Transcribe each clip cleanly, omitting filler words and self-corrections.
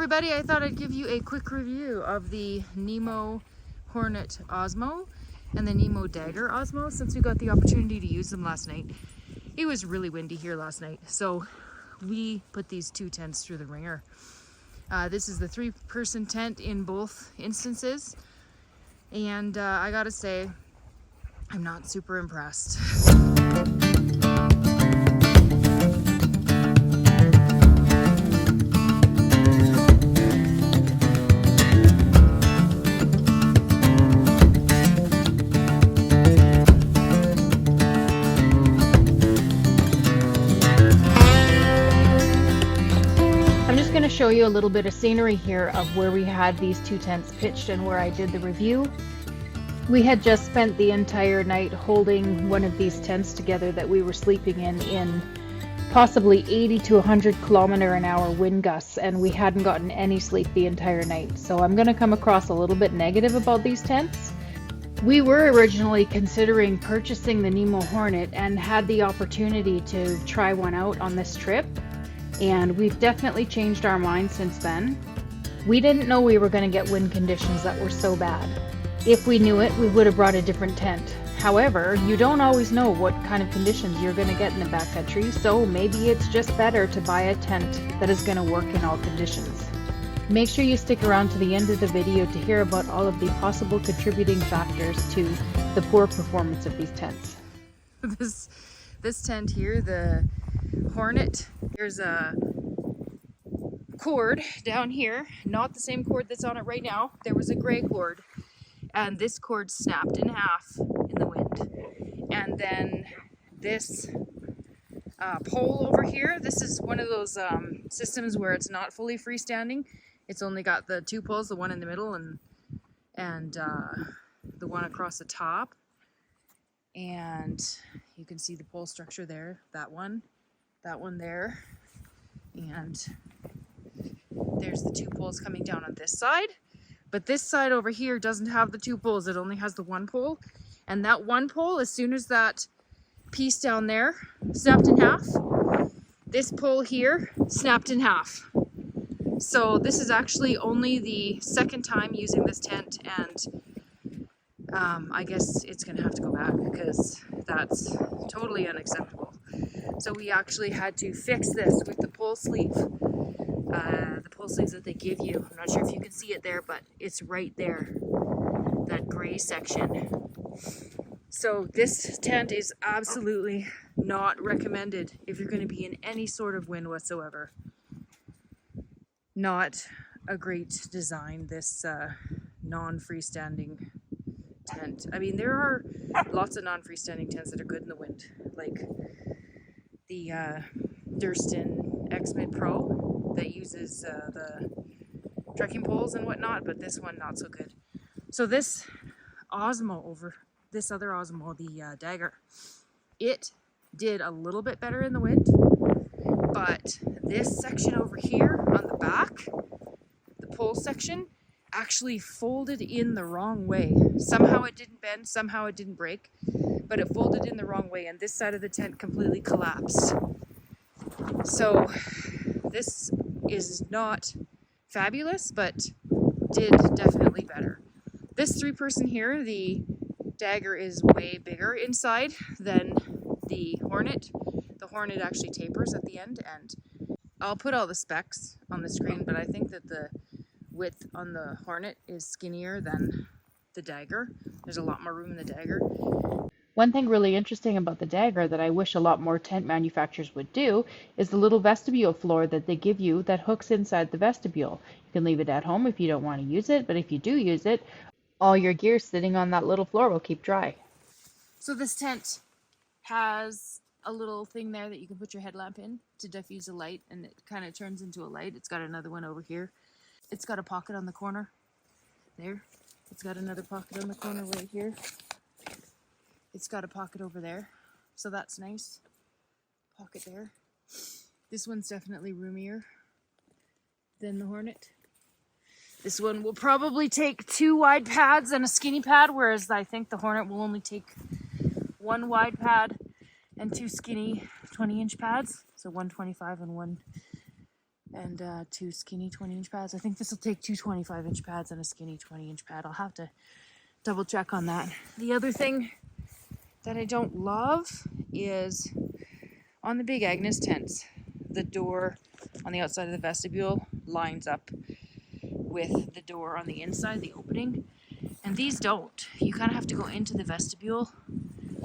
everybody, I thought I'd give you a quick review of the Nemo Hornet Osmo and the Nemo Dagger Osmo since we got the opportunity to use them last night. It was really windy here last night, so we put these two tents through the ringer. This is the 3-person tent in both instances, and I gotta say, I'm not super impressed. I'm going to show you a little bit of scenery here of where we had these two tents pitched and where I did the review. We had just spent the entire night holding one of these tents together that we were sleeping in possibly 80 to 100 km/h wind gusts, and we hadn't gotten any sleep the entire night. So I'm going to come across a little bit negative about these tents. We were originally considering purchasing the Nemo Hornet and had the opportunity to try one out on this trip. And we've definitely changed our minds since then. We didn't know we were going to get wind conditions that were so bad. If we knew it, we would have brought a different tent. However, you don't always know what kind of conditions you're going to get in the backcountry, so maybe it's just better to buy a tent that is going to work in all conditions. Make sure you stick around to the end of the video to hear about all of the possible contributing factors to the poor performance of these tents. This tent here, the Hornet, there's a cord down here, not the same cord that's on it right now. There was a gray cord, and this cord snapped in half in the wind. And then this pole over here, this is one of those systems where it's not fully freestanding. It's only got the 2 poles, the one in the middle and the one across the top. And you can see the pole structure there, that one there, and there's the 2 poles coming down on this side. But this side over here doesn't have the 2 poles, it only has the 1 pole. And that 1 pole, as soon as that piece down there snapped in half, this pole here snapped in half. So this is actually only the 2nd time using this tent, and I guess it's gonna have to go back because that's totally unacceptable. So we actually had to fix this with the pole sleeve. The pole sleeves that they give you. I'm not sure if you can see it there, but it's right there, that gray section. So this tent is absolutely not recommended if you're going to be in any sort of wind whatsoever. Not a great design, this non-freestanding tent. I mean, there are lots of non-freestanding tents that are good in the wind, like the Durston X-Mid Pro that uses the trekking poles and whatnot, but this one not so good. So this Osmo over this other Osmo, the Dagger, it did a little bit better in the wind, but this section over here on the back, the pole section, actually folded in the wrong way. Somehow it didn't bend, somehow it didn't break, but it folded in the wrong way, and this side of the tent completely collapsed. So this is not fabulous, but did definitely better. This 3-person here, the Dagger, is way bigger inside than the Hornet. The Hornet actually tapers at the end, and I'll put all the specs on the screen, but I think that the width on the Hornet is skinnier than the Dagger. There's a lot more room in the Dagger. One thing really interesting about the Dagger that I wish a lot more tent manufacturers would do is the little vestibule floor that they give you that hooks inside the vestibule. You can leave it at home if you don't want to use it, but if you do use it, all your gear sitting on that little floor will keep dry. So this tent has a little thing there that you can put your headlamp in to diffuse a light, and it kind of turns into a light. It's got another one over here. It's got a pocket on the corner there. It's got another pocket on the corner right here. It's got a pocket over there, so that's nice. Pocket there. This one's definitely roomier than the Hornet. This one will probably take 2 wide pads and a skinny pad, whereas I think the Hornet will only take 1 wide pad and 2 skinny 20-inch pads. So 125 and and 2 skinny 20-inch pads. I think this will take 2 25-inch pads and a skinny 20-inch pad. I'll have to double check on that. The other thing that I don't love is on the Big Agnes tents, the door on the outside of the vestibule lines up with the door on the inside, the opening, and these don't. You kind of have to go into the vestibule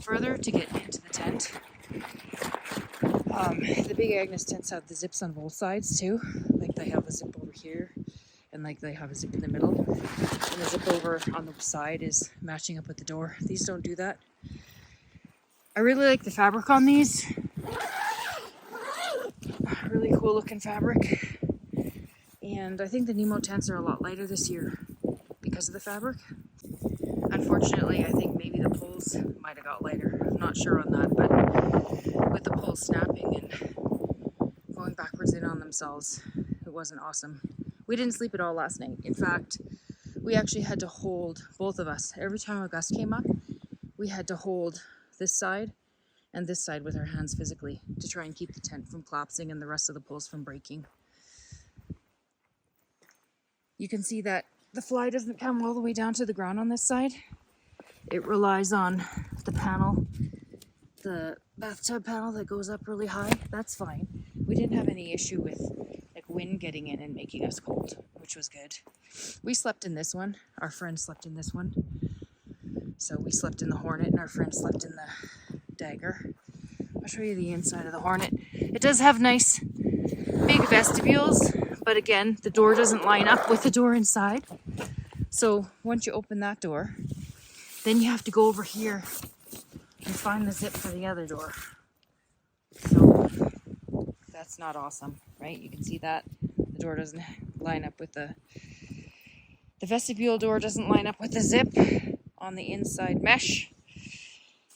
further to get into the tent. The Big Agnes tents have the zips on both sides too. Like they have a zip over here and like they have a zip in the middle. And the zip over on the side is matching up with the door. These don't do that. I really like the fabric on these. Really cool looking fabric. And I think the Nemo tents are a lot lighter this year because of the fabric. Unfortunately, I think maybe the poles might have got lighter. I'm not sure on that, but with the poles snapping and going backwards in on themselves, it wasn't awesome. We didn't sleep at all last night. In fact, we actually had to hold, both of us, every time a gust came up, we had to hold this side and this side with our hands physically to try and keep the tent from collapsing and the rest of the poles from breaking. You can see that the fly doesn't come all the way down to the ground on this side. It relies on the panel, the bathtub panel that goes up really high. That's fine. We didn't have any issue with like wind getting in and making us cold, which was good. We slept in this one. Our friend slept in this one. So we slept in the Hornet and our friend slept in the Dagger. I'll show you the inside of the Hornet. It does have nice big vestibules, but again, the door doesn't line up with the door inside. So once you open that door, then you have to go over here and find the zip for the other door. So that's not awesome, right? You can see that the door doesn't line up with the vestibule door doesn't line up with the zip on the inside mesh.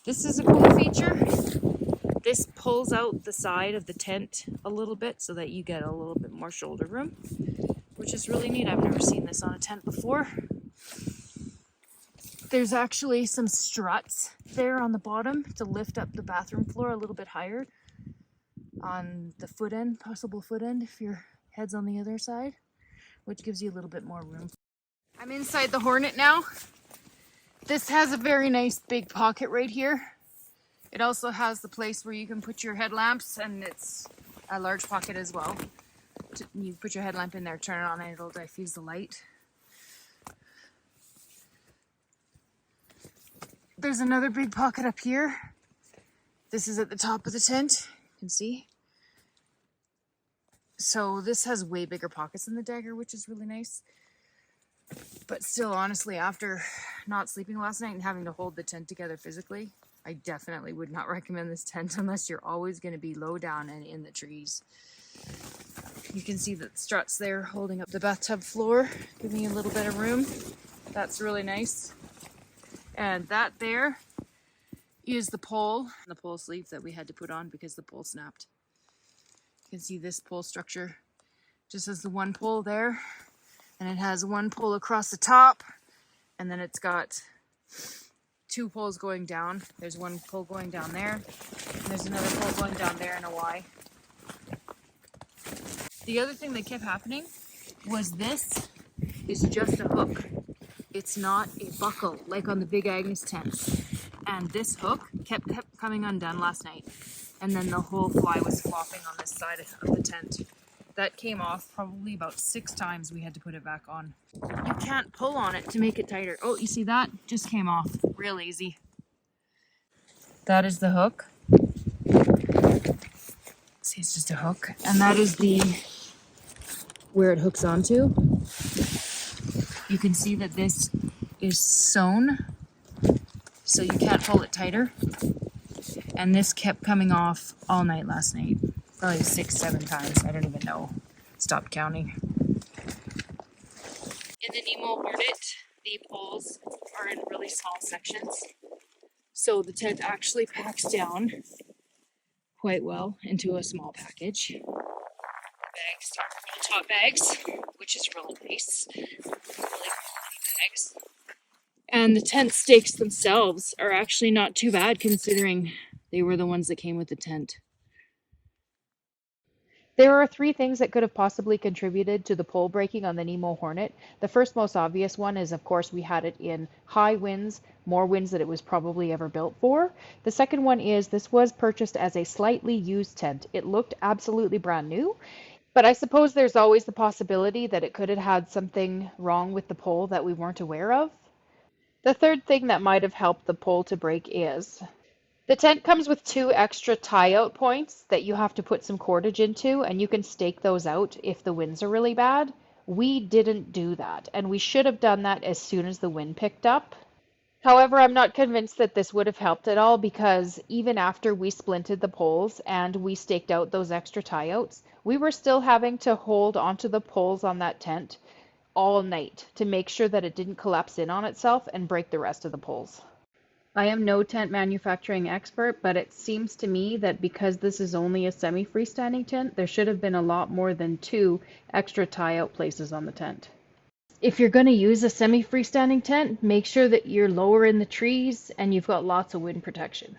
This is a cool feature. This pulls out the side of the tent a little bit so that you get a little bit more shoulder room, which is really neat. I've never seen this on a tent before. There's actually some struts there on the bottom to lift up the bathroom floor a little bit higher on the foot end, possible foot end if your head's on the other side, which gives you a little bit more room. I'm inside the Hornet now. This has a very nice big pocket right here. It also has the place where you can put your headlamps, and it's a large pocket as well. You put your headlamp in there, turn it on, and it'll diffuse the light. There's another big pocket up here. This is at the top of the tent, you can see. So this has way bigger pockets than the Dagger, which is really nice. But still, honestly, after not sleeping last night and having to hold the tent together physically, I definitely would not recommend this tent unless you're always going to be low down and in the trees. You can see the struts there holding up the bathtub floor, giving you a little bit of room. That's really nice. And that there is the pole sleeve that we had to put on because the pole snapped. You can see this pole structure just has the one pole there, and it has one pole across the top, and then it's got two poles going down. There's one pole going down there, and there's another pole going down there in a Y. The other thing that kept happening was this is just a hook. It's not a buckle like on the Big Agnes tents. And this hook kept coming undone last night. And then the whole fly was flopping on this side of the tent. That came off probably about 6 times. We had to put it back on. You can't pull on it to make it tighter. Oh, you see that? Just came off real easy. That is the hook. See, it's just a hook. And that is where it hooks onto. You can see that this is sewn, so you can't pull it tighter. And this kept coming off all night last night. Probably 6, 7 times. I don't even know. Stopped counting. In the Nemo Hornet, the poles are in really small sections. So the tent actually packs down quite well into a small package. Bags are real top bags, which is really nice. Really quality bags. And the tent stakes themselves are actually not too bad considering they were the ones that came with the tent. There are three things that could have possibly contributed to the pole breaking on the Nemo Hornet. The first most obvious one is, of course, we had it in high winds, more winds than it was probably ever built for. The second one is this was purchased as a slightly used tent. It looked absolutely brand new, but I suppose there's always the possibility that it could have had something wrong with the pole that we weren't aware of. The third thing that might have helped the pole to break is the tent comes with two extra tie-out points that you have to put some cordage into, and you can stake those out if the winds are really bad. We didn't do that, and we should have done that as soon as the wind picked up. However, I'm not convinced that this would have helped at all because even after we splinted the poles and we staked out those extra tie-outs, we were still having to hold onto the poles on that tent all night to make sure that it didn't collapse in on itself and break the rest of the poles. I am no tent manufacturing expert, but it seems to me that because this is only a semi-freestanding tent, there should have been a lot more than two extra tie-out places on the tent. If you're going to use a semi-freestanding tent, make sure that you're lower in the trees and you've got lots of wind protection.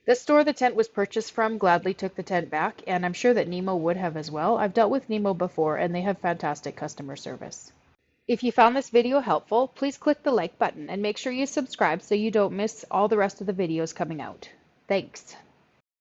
The store the tent was purchased from gladly took the tent back, and I'm sure that Nemo would have as well. I've dealt with Nemo before, and they have fantastic customer service. If you found this video helpful, please click the like button and make sure you subscribe so you don't miss all the rest of the videos coming out. Thanks.